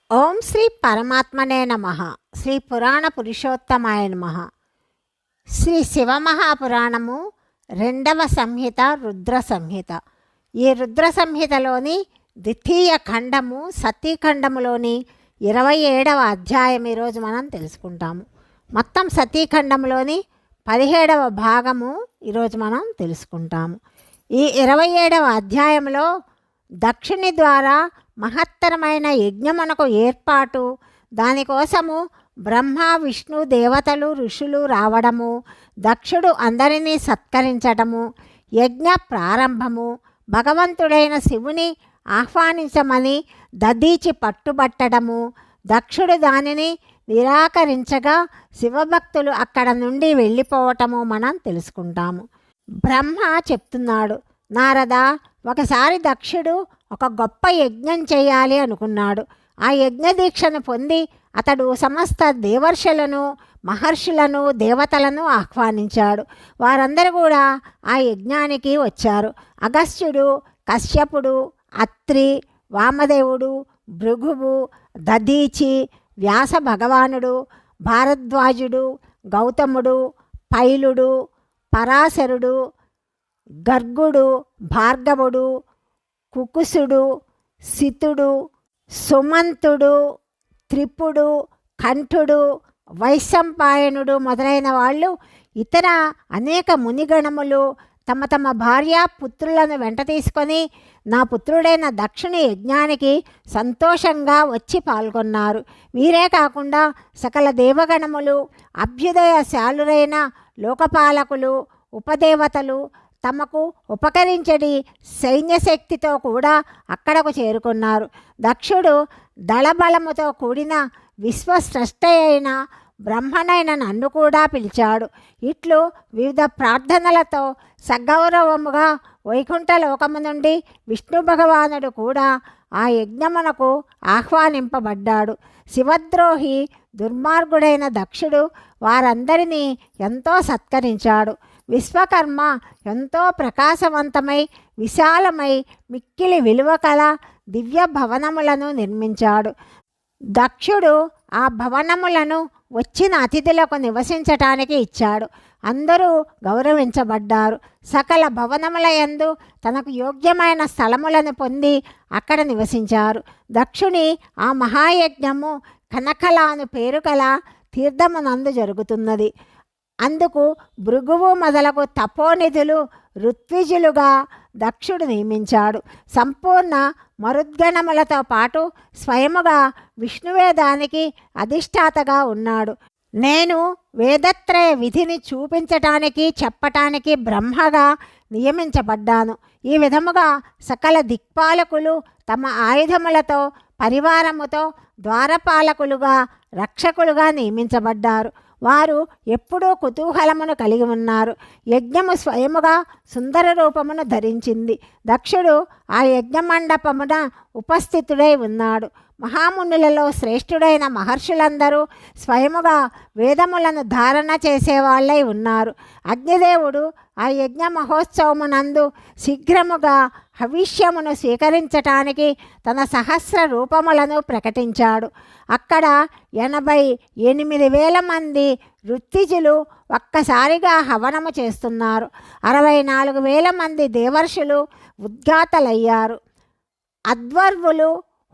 ఓం శ్రీ పరమాత్మనే నమ. శ్రీ పురాణ పురుషోత్తమాయ నమ. శ్రీ శివమహాపురాణము 2వ సంహిత రుద్ర సంహిత. ఈ రుద్ర సంహితలోని ద్వితీయ ఖండము సతీఖండములోని 27వ అధ్యాయం ఈరోజు మనం తెలుసుకుంటాము. మొత్తం సతీఖండంలోని 17వ భాగము ఈరోజు మనం తెలుసుకుంటాము. ఈ 27వ అధ్యాయంలో దక్షిణి ద్వారా మహత్తరమైన యజ్ఞమునకు ఏర్పాటు, దానికోసము బ్రహ్మ విష్ణు దేవతలు ఋషులు రావడము, దక్షుడు అందరినీ సత్కరించడము, యజ్ఞ ప్రారంభము, భగవంతుడైన శివుని ఆహ్వానించమని దదీచి పట్టుబట్టడము, దక్షుడు దానిని నిరాకరించగా శివభక్తులు అక్కడ నుండి వెళ్ళిపోవటము మనం తెలుసుకుంటాము. బ్రహ్మ చెప్తున్నాడు, నారద, ఒకసారి దక్షుడు ఒక గొప్ప యజ్ఞం చేయాలి అనుకున్నాడు. ఆ యజ్ఞ దీక్షను పొంది అతడు సమస్త దేవర్షులను మహర్షులను దేవతలను ఆహ్వానించాడు. వారందరూ కూడా ఆ యజ్ఞానికి వచ్చారు. అగస్త్యుడు, కశ్యపుడు, అత్రి, వామదేవుడు, భృగువు, దదీచి, వ్యాస భగవానుడు, భారద్వాజుడు, గౌతముడు, పైలుడు, పరాశరుడు, గర్గుడు, భార్గవుడు, కుకుసుడు, సితుడు, సుమంతుడు, త్రిపుడు, కంఠుడు, వైశంపాయనుడు మొదలైన వాళ్ళు, ఇతర అనేక మునిగణములు తమ తమ భార్య పుత్రులను వెంట తీసుకొని నా పుత్రుడైన దక్షిణి యజ్ఞానికి సంతోషంగా వచ్చి పాల్గొన్నారు. వీరే కాకుండా సకల దేవగణములు, అభ్యుదయశాలురైన లోకపాలకులు, ఉపదేవతలు, తమకు ఉపకరించడి సైన్యశక్తితో కూడా అక్కడకు చేరుకున్నారు. దక్షుడు దళబలముతో కూడిన విశ్వస్రష్ట అయిన బ్రహ్మనైన నన్ను కూడా పిలిచాడు. ఇట్లు వివిధ ప్రార్థనలతో సగౌరవముగా వైకుంఠ లోకము నుండి విష్ణు భగవానుడు కూడా ఆ యజ్ఞమునకు ఆహ్వానింపబడ్డాడు. శివద్రోహి దుర్మార్గుడైన దక్షుడు వారందరినీ ఎంతో సత్కరించాడు. విశ్వకర్మ ఎంతో ప్రకాశవంతమై విశాలమై మిక్కిలి విలువ కల దివ్య భవనములను నిర్మించాడు. దక్షుడు ఆ భవనములను వచ్చిన అతిథులకు నివసించటానికి ఇచ్చాడు. అందరూ గౌరవించబడ్డారు. సకల భవనముల యందు తనకు యోగ్యమైన స్థలములను పొంది అక్కడ నివసించారు. దక్షుని ఆ మహాయజ్ఞము కనకలాను పేరు కల తీర్థమునందు జరుగుతున్నది. అందుకు భృగువు మొదలగు తపోనిధులు ఋత్విజులుగా దక్షుడు నియమించాడు. సంపూర్ణ మరుద్గణములతో పాటు స్వయముగా విష్ణువే దానికి అధిష్టాతగా ఉన్నాడు. నేను వేదత్రయ విధిని చూపించటానికి చెప్పటానికి బ్రహ్మగా నియమించబడ్డాను. ఈ విధముగా సకల దిక్పాలకులు తమ ఆయుధములతో పరివారముతో ద్వారపాలకులుగా రక్షకులుగా నియమించబడ్డారు. వారు ఎప్పుడూ కుతూహలమును కలిగి ఉన్నారు. యజ్ఞము స్వయముగా సుందర రూపమును ధరించింది. దక్షుడు ఆ యజ్ఞమండపమున ఉపస్థితుడై ఉన్నాడు. మహామునులలో శ్రేష్ఠుడైన మహర్షులందరూ స్వయముగా వేదములను ధారణ చేసేవాళ్ళై ఉన్నారు. అగ్నిదేవుడు ఆ యజ్ఞ మహోత్సవమునందు శీఘ్రముగా హవిష్యమును స్వీకరించటానికి తన సహస్ర రూపములను ప్రకటించాడు. అక్కడ 88,000 మంది ఋత్విజులు ఒక్కసారిగా హవనము చేస్తున్నారు. 64,000 మంది దేవర్షులు ఉద్ఘాతలయ్యారు. అధ్వర్వులు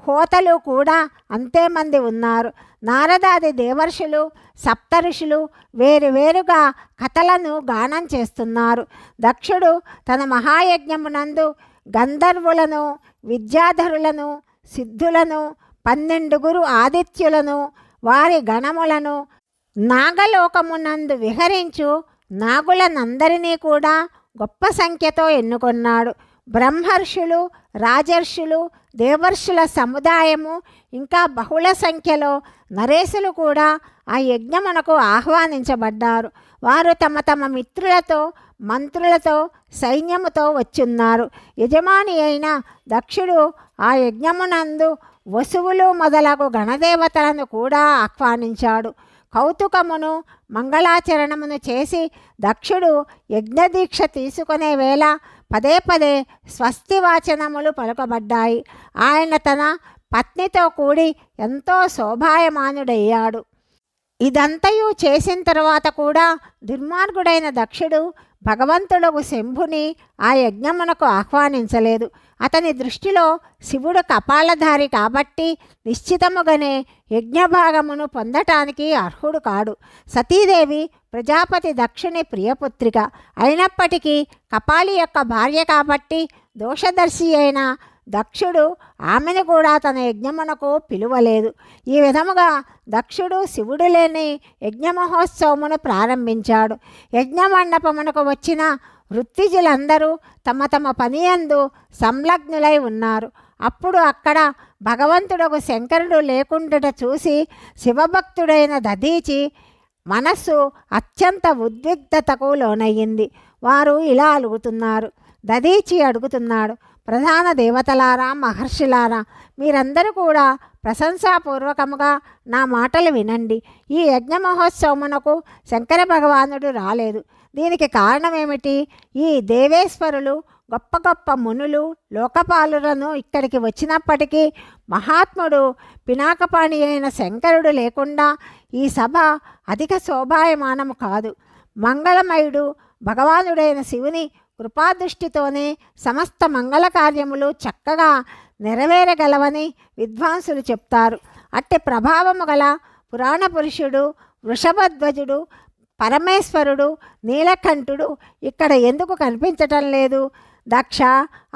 హోతలు కూడా అంతేమంది ఉన్నారు. నారదాది దేవర్షులు సప్తఋషులు వేరువేరుగా కథలను గానం చేస్తున్నారు. దక్షుడు తన మహాయజ్ఞమునందు గంధర్వులను, విద్యాధరులను, సిద్ధులను, 12 ఆదిత్యులను, వారి గణములను, నాగలోకమునందు విహరించు నాగులనందరినీ కూడా గొప్ప సంఖ్యతో ఎన్నుకొన్నాడు. బ్రహ్మర్షులు, రాజర్షులు, దేవర్షుల సముదాయము, ఇంకా బహుళ సంఖ్యలో నరేశులు కూడా ఆ యజ్ఞమునకు ఆహ్వానించబడ్డారు. వారు తమ తమ మిత్రులతో మంత్రులతో సైన్యముతో వచ్చున్నారు. యజమాని అయిన దక్షుడు ఆ యజ్ఞమునందు వసువులు మొదలగు గణదేవతలను కూడా ఆహ్వానించాడు. కౌతుకమును మంగళాచరణమును చేసి దక్షుడు యజ్ఞదీక్ష తీసుకునే వేళ పదే పదే స్వస్తి వాచనములు పలుకబడ్డాయి. ఆయన తన పత్నితో కూడి ఎంతో శోభాయమానుడయ్యాడు. ఇదంతయు చేసిన తర్వాత కూడా దుర్మార్గుడైన దక్షుడు భగవంతుడకు శంభుని ఆ యజ్ఞమునకు ఆహ్వానించలేదు. అతని దృష్టిలో శివుడు కపాలధారి కాబట్టి నిశ్చితముగానే యజ్ఞభాగమును పొందటానికి అర్హుడు కాడు. సతీదేవి ప్రజాపతి దక్షుని ప్రియపుత్రిక అయినప్పటికీ కపాలి యొక్క భార్య కాబట్టి దోషదర్శి అయిన దక్షుడు ఆమెను కూడా తన యజ్ఞమునకు పిలువలేదు. ఈ విధముగా దక్షుడు శివుడు లేని యజ్ఞమహోత్సవమును ప్రారంభించాడు. యజ్ఞమండపమునకు వచ్చిన ఋత్విజులందరూ తమ తమ పనియందు సంలగ్నులై ఉన్నారు. అప్పుడు అక్కడ భగవంతుడకు శంకరుడు లేకుండుట చూసి శివభక్తుడైన దధీచి మనస్సు అత్యంత ఉద్విగ్నతకు లోనయ్యింది. వారు ఇలా అడుగుతున్నారు. దధీచి అడుగుతున్నాడు, ప్రధాన దేవతలారా, మహర్షులారా, మీరందరూ కూడా ప్రశంసాపూర్వకముగా నా మాటలు వినండి. ఈ యజ్ఞ మహోత్సవమునకు శంకర భగవానుడు రాలేదు. దీనికి కారణమేమిటి? ఈ దేవేశ్వరులు గొప్ప గొప్ప మునులు లోకపాలులను ఇక్కడికి వచ్చినప్పటికీ మహాత్ముడు పినాకపాణి అయిన శంకరుడు లేకుండా ఈ సభ అధిక శోభాయమానము కాదు. మంగళమయుడు భగవానుడైన శివుని కృపాదృష్టితోనే సమస్త మంగళ కార్యములు చక్కగా నెరవేరగలవని విద్వాంసులు చెప్తారు. అట్టి ప్రభావము గల పురాణ పురుషుడు వృషభధ్వజుడు పరమేశ్వరుడు నీలకంఠుడు ఇక్కడ ఎందుకు కనిపించటం లేదు? దక్ష,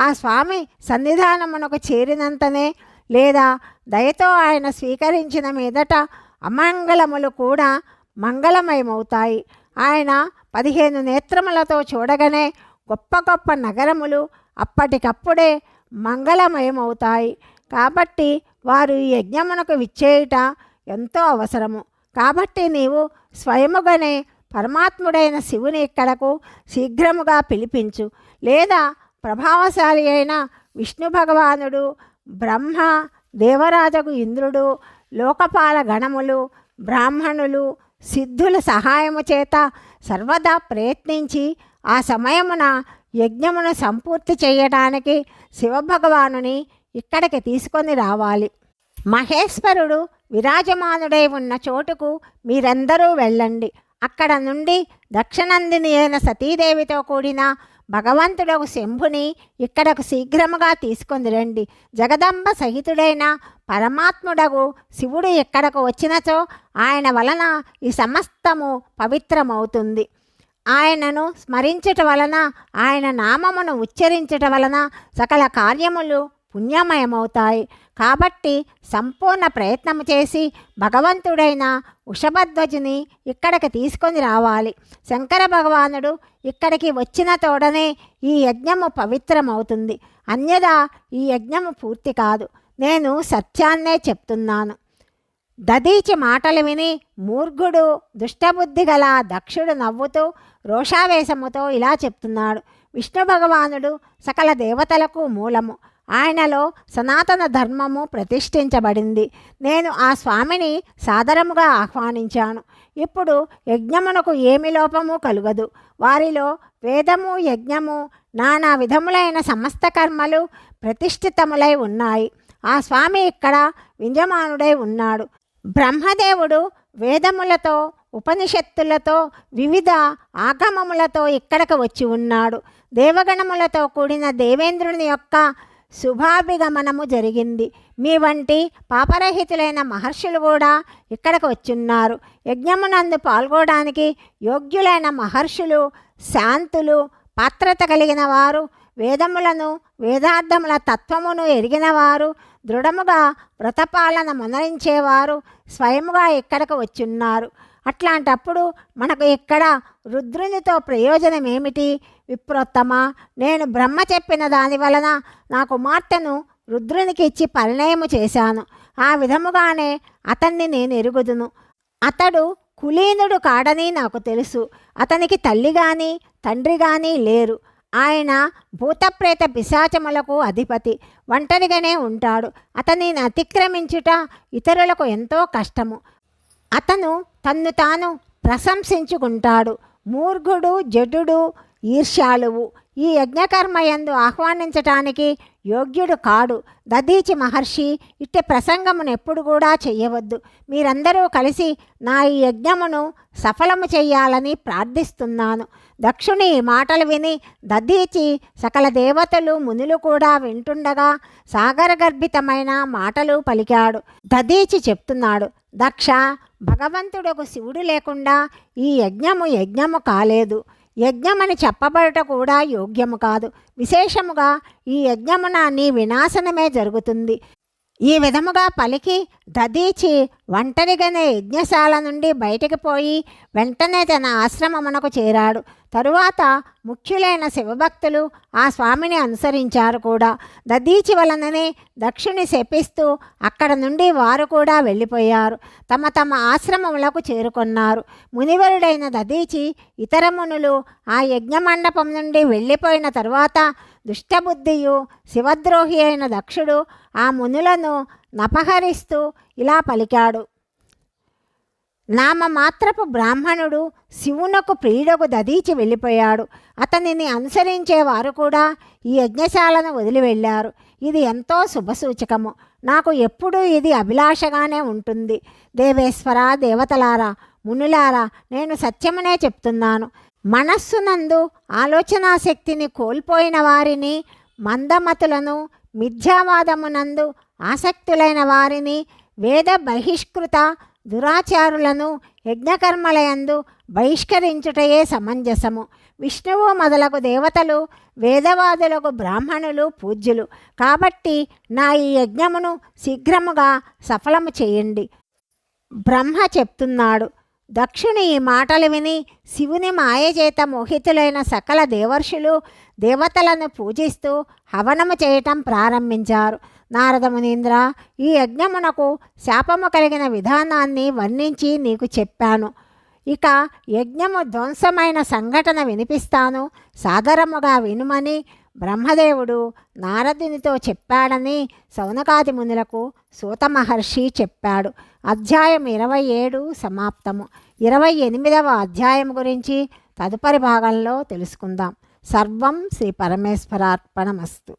ఆ స్వామి సన్నిధానమునకు చేరినంతనే లేదా దయతో ఆయన స్వీకరించిన మీదట అమంగళములు కూడా మంగళమయమవుతాయి. ఆయన 15 నేత్రములతో చూడగానే గొప్ప గొప్ప నగరములు అప్పటికప్పుడే మంగళమయమవుతాయి. కాబట్టి వారు ఈ యజ్ఞమునకు విచ్చేయుట ఎంతో అవసరము. కాబట్టి నీవు స్వయముగానే పరమాత్ముడైన శివుని ఇక్కడకు శీఘ్రముగా పిలిపించు. లేదా ప్రభావశాలి అయిన విష్ణు భగవానుడు, బ్రహ్మ, దేవరాజగు ఇంద్రుడు, లోకపాల గణములు, బ్రాహ్మణులు, సిద్ధుల సహాయము చేత సర్వదా ప్రయత్నించి ఆ సమయమున యజ్ఞమును సంపూర్తి చేయడానికి శివభగవానుని ఇక్కడికి తీసుకొని రావాలి. మహేశ్వరుడు విరాజమానుడై ఉన్న చోటుకు మీరందరూ వెళ్ళండి. అక్కడ నుండి దక్షనందిని అయిన సతీదేవితో కూడిన భగవంతుడకు శంభుని ఇక్కడకు శీఘ్రముగా తీసుకొని రండి. జగదంబ సహితుడైన పరమాత్ముడగు శివుడు ఇక్కడకు వచ్చినచో ఆయన వలన ఈ సమస్తము పవిత్రమవుతుంది. ఆయనను స్మరించుట వలన, ఆయన నామమును ఉచ్చరించుట వలన సకల కార్యములు పుణ్యమయమవుతాయి. కాబట్టి సంపూర్ణ ప్రయత్నము చేసి భగవంతుడైన వృషభధ్వజుని ఇక్కడికి తీసుకొని రావాలి. శంకర భగవానుడు ఇక్కడికి వచ్చిన తోడనే ఈ యజ్ఞము పవిత్రమవుతుంది. అన్యదా ఈ యజ్ఞము పూర్తి కాదు. నేను సత్యాన్నే చెప్తున్నాను. దధీచి మాటలు విని మూర్ఘుడు దుష్టబుద్ధి గల దక్షుడు నవ్వుతూ రోషావేశముతో ఇలా చెప్తున్నాడు. విష్ణు భగవానుడు సకల దేవతలకు మూలము. ఆయనలో సనాతన ధర్మము ప్రతిష్ఠించబడింది. నేను ఆ స్వామిని సాదరముగా ఆహ్వానించాను. ఇప్పుడు యజ్ఞమునకు ఏమి లోపము కలుగదు. వారిలో వేదము, యజ్ఞము, నానా విధములైన సమస్త కర్మలు ప్రతిష్ఠితములై ఉన్నాయి. ఆ స్వామి ఇక్కడ వింజమానుడై ఉన్నాడు. బ్రహ్మదేవుడు వేదములతో, ఉపనిషత్తులతో, వివిధ ఆగమములతో ఇక్కడకు వచ్చి ఉన్నాడు. దేవగణములతో కూడిన దేవేంద్రుని యొక్క శుభాభిగమనము జరిగింది. మీ వంటి పాపరహితులైన మహర్షులు కూడా ఇక్కడికి వచ్చున్నారు. యజ్ఞమునందు పాల్గొనడానికి యోగ్యులైన మహర్షులు, శాంతులు, పాత్రత కలిగిన వారు, వేదములను, వేదార్థముల తత్వమును ఎరిగినవారు, దృఢముగా వ్రతపాలన మొనరించేవారు స్వయముగా ఇక్కడకు వచ్చున్నారు. అట్లాంటప్పుడు మనకు ఇక్కడ రుద్రునితో ప్రయోజనం ఏమిటి? విప్రోత్తమ, నేను బ్రహ్మ చెప్పిన దాని వలన నా కుమార్తెను రుద్రునికి ఇచ్చి పరిణయము చేశాను. ఆ విధముగానే అతన్ని నేను ఎరుగుదును. అతడు కులీనుడు కాడని నాకు తెలుసు. అతనికి తల్లి కానీ తండ్రి కానీ లేరు. ఆయన భూతప్రేత పిశాచములకు అధిపతి. ఒంటరిగానే ఉంటాడు. అతనిని అతిక్రమించుట ఇతరులకు ఎంతో కష్టము. అతను తన్ను తాను ప్రశంసించుకుంటాడు. మూర్ఘుడు, జడుడు, ఈర్ష్యాళువు. ఈ యజ్ఞకర్మయందు ఆహ్వానించటానికి యోగ్యుడు కాడు. దధీచి మహర్షి, ఇట్టి ప్రసంగమును ఎప్పుడు కూడా చెయ్యవద్దు. మీరందరూ కలిసి నా ఈ యజ్ఞమును సఫలము చెయ్యాలని ప్రార్థిస్తున్నాను. దక్షుని ఈ మాటలు విని దధీచి సకల దేవతలు మునులు కూడా వింటుండగా సాగరగర్భితమైన మాటలు పలికాడు. దధీచి చెప్తున్నాడు, దక్ష, భగవంతుడొక శివుడు లేకుండా ఈ యజ్ఞము కాలేదు. యజ్ఞమని చెప్పబడట కూడా యోగ్యము కాదు. విశేషముగా ఈ యజ్ఞమున నీ వినాశనమే జరుగుతుంది. ఈ విధముగా పలికి దధీచి ఒంటరిగానే యజ్ఞశాల నుండి బయటికి పోయి వెంటనే తన ఆశ్రమమునకు చేరాడు. తరువాత ముఖ్యులైన శివభక్తులు ఆ స్వామిని అనుసరించారు కూడా. దధీచి వలననే దక్షుని శపిస్తూ అక్కడ నుండి వారు కూడా వెళ్ళిపోయారు. తమ తమ ఆశ్రమములకు చేరుకున్నారు. మునివరుడైన దధీచి ఇతర మునులు ఆ యజ్ఞమండపం నుండి వెళ్ళిపోయిన తరువాత దుష్టబుద్ధియు శివద్రోహి అయిన దక్షుడు ఆ మునులను నపహరిస్తూ ఇలా పలికాడు. నామమాత్రపు బ్రాహ్మణుడు శివునకు ప్రియుడకు దధీచి వెళ్ళిపోయాడు. అతనిని అనుసరించేవారు కూడా ఈ యజ్ఞశాలను వదిలి వెళ్ళారు. ఇది ఎంతో శుభసూచకము. నాకు ఎప్పుడూ ఇది అభిలాషగానే ఉంటుంది. దేవేశ్వర, దేవతలారా, మునులారా, నేను సత్యమునే చెప్తున్నాను. మనస్సునందు ఆలోచనా శక్తిని కోల్పోయిన వారిని, మందమతులను, మిథ్యావాదమునందు ఆసక్తులైన వారిని, వేద బహిష్కృత దురాచారులను యజ్ఞకర్మలయందు బహిష్కరించుటయే సమంజసము. విష్ణువు మొదలగు దేవతలు, వేదవాదులకు బ్రాహ్మణులు పూజ్యులు. కాబట్టి నా ఈ యజ్ఞమును శీఘ్రముగా సఫలము చేయండి. బ్రహ్మ చెప్తున్నాడు. దక్షుని ఈ మాటలు విని శివుని మాయచేత మోహితులైన సకల దేవర్షులు దేవతలను పూజిస్తూ హవనము చేయటం ప్రారంభించారు. నారద మునీంద్ర, ఈ యజ్ఞమునకు శాపము కలిగిన విధానాన్ని వర్ణించి నీకు చెప్పాను. ఇక యజ్ఞము ధ్వంసమైన సంఘటన వినిపిస్తాను, సాదరముగా వినుమని బ్రహ్మదేవుడు నారదునితో చెప్పాడని సౌనకాది మునులకు సూత మహర్షి చెప్పాడు. అధ్యాయం 27 సమాప్తము. 28వ అధ్యాయం గురించి తదుపరి భాగంలో తెలుసుకుందాం. సర్వం శ్రీ పరమేశ్వరార్పణమస్తు.